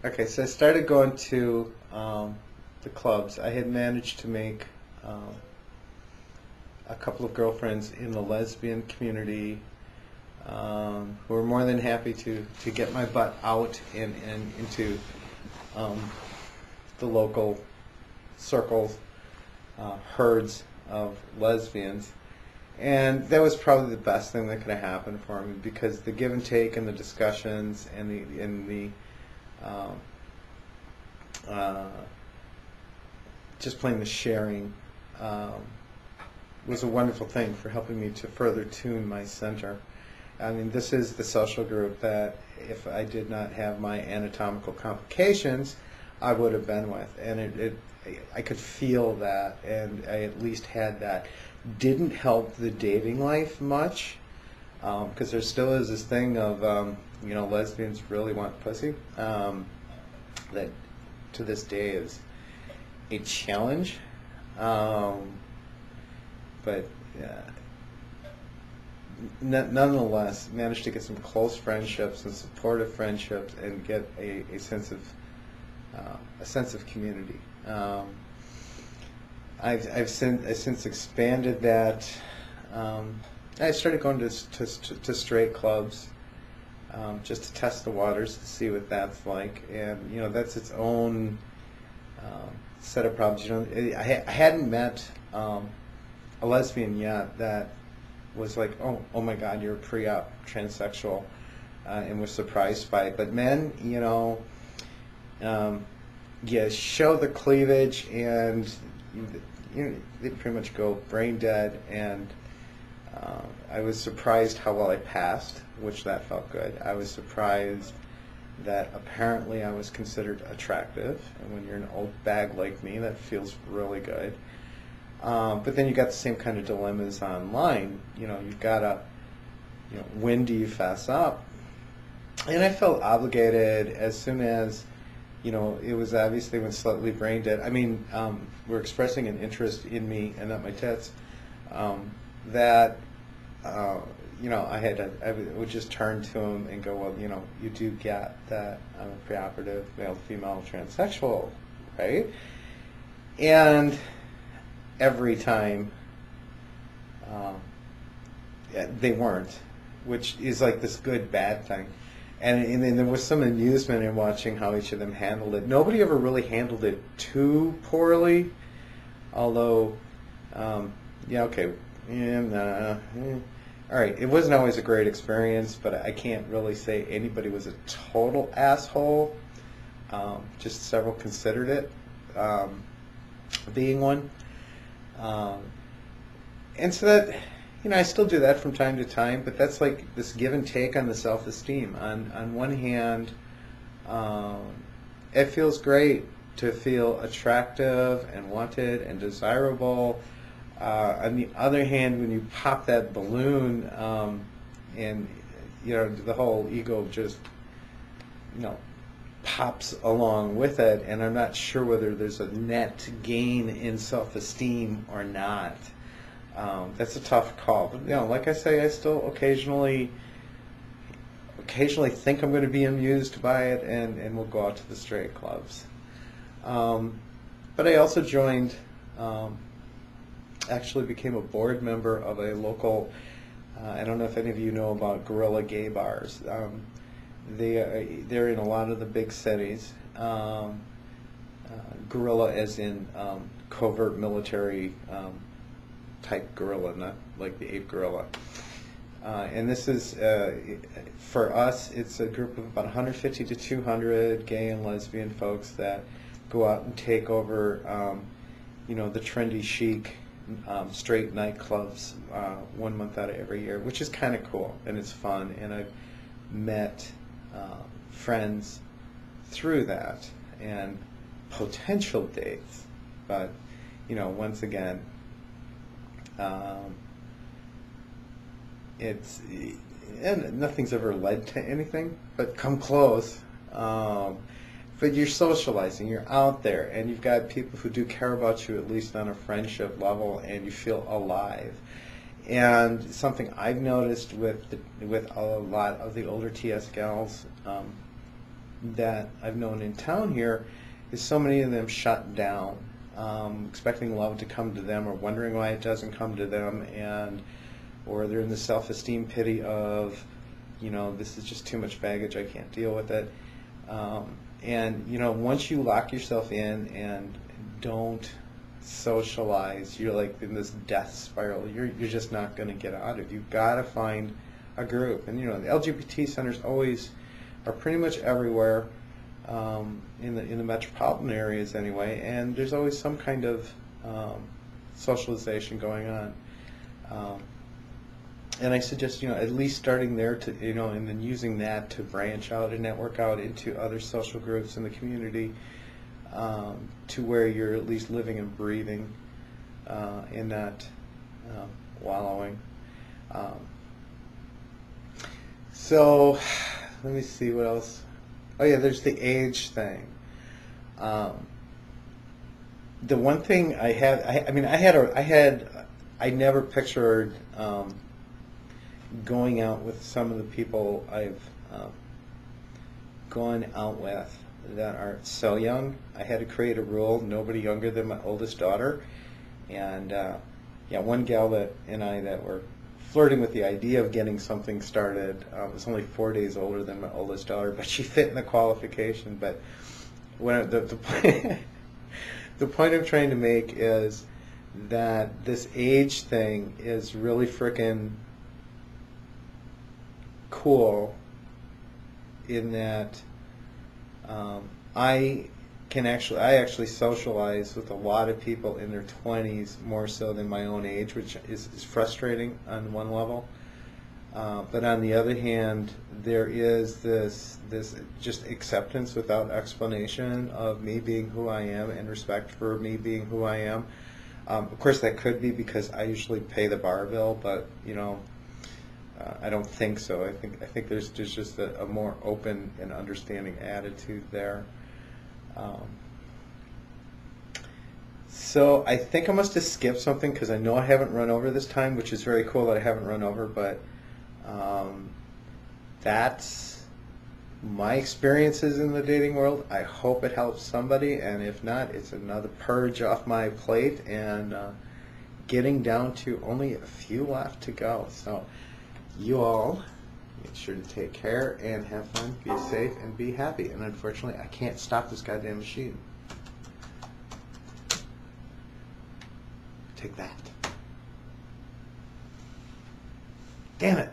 Okay, so I started going to the clubs. I had managed to make um, a couple of girlfriends in the lesbian community who were more than happy to get my butt out and into um, the local circles, herds of lesbians. And that was probably the best thing that could have happened for me because the give and take and the discussions and the um, uh, just plain the sharing um, was a wonderful thing for helping me to further tune my center. I mean, this is the social group that if I did not have my anatomical complications, I would have been with. And I could feel that, and I at least had that. Didn't help the dating life much, because there still is this thing of, lesbians really want pussy. That to this day is a challenge. Um, but nonetheless, managed to get some close friendships and supportive friendships and get a sense of community. I've since expanded that. I started going to straight clubs just to test the waters to see what that's like, and that's its own set of problems. I hadn't met a lesbian yet that was like, oh my God, you're a pre-op transsexual, and was surprised by it. But men, you show the cleavage, and they pretty much go brain dead. And I was surprised how well I passed, which that felt good. I was surprised that apparently I was considered attractive, and when you're an old bag like me, that feels really good. But then you got the same kind of dilemmas online. You've got to, when do you fess up? And I felt obligated as soon as, it was obviously when slightly brain dead. I mean, were expressing an interest in me and not my tits. That, I would just turn to him and go, well, you do get that I'm a preoperative male-female transsexual, right? And every time they weren't, which is like this good bad thing. And then there was some amusement in watching how each of them handled it. Nobody ever really handled it too poorly, although, okay, all right, it wasn't always a great experience, but I can't really say anybody was a total asshole. Just several considered it being one. And so that, I still do that from time to time, but that's like this give and take on the self-esteem. On one hand, it feels great to feel attractive and wanted and desirable. On the other hand, when you pop that balloon, and the whole ego just, pops along with it, and I'm not sure whether there's a net gain in self-esteem or not. That's a tough call. But like I say, I still occasionally think I'm going to be amused by it, and we'll go out to the straight clubs. But I also joined, actually became a board member of a local, I don't know if any of you know about Guerrilla Gay Bars. They're in a lot of the big cities. Guerrilla as in covert military type guerrilla, not like the ape gorilla. And this is, for us, it's a group of about 150 to 200 gay and lesbian folks that go out and take over, the trendy chic straight nightclubs 1 month out of every year, which is kind of cool and it's fun. And I've met friends through that and potential dates, but once again, it's and nothing's ever led to anything, but come close. But you're socializing, you're out there, and you've got people who do care about you, at least on a friendship level, and you feel alive. And something I've noticed with a lot of the older TS gals, that I've known in town here is so many of them shut down, expecting love to come to them or wondering why it doesn't come to them, and or they're in the self-esteem pity of, this is just too much baggage, I can't deal with it. And once you lock yourself in and don't socialize, you're like in this death spiral. You're just not going to get out of it. You've got to find a group. And the LGBT centers always are pretty much everywhere, in the metropolitan areas anyway, and there's always some kind of socialization going on. And I suggest, at least starting there to, and then using that to branch out and network out into other social groups in the community, to where you're at least living and breathing, and not wallowing. So, let me see what else. Oh yeah, there's the age thing. The one thing I never pictured going out with some of the people I've gone out with that are so young. I had to create a rule: nobody younger than my oldest daughter. And one gal that were flirting with the idea of getting something started was only 4 days older than my oldest daughter, but she fit in the qualification. But when the point I'm trying to make is that this age thing is really frickin' cool, in that I actually socialize with a lot of people in their 20s more so than my own age, which is frustrating on one level. But on the other hand, there is this just acceptance without explanation of me being who I am and respect for me being who I am. Of course, that could be because I usually pay the bar bill, but I don't think so. I think there's just a more open and understanding attitude there. So I think I must have skipped something because I know I haven't run over this time, which is very cool that I haven't run over, but that's my experiences in the dating world. I hope it helps somebody, and if not, it's another purge off my plate, and getting down to only a few left to go. So you all make sure to take care and have fun, be safe, and be happy. And unfortunately, I can't stop this goddamn machine. Take that. Damn it.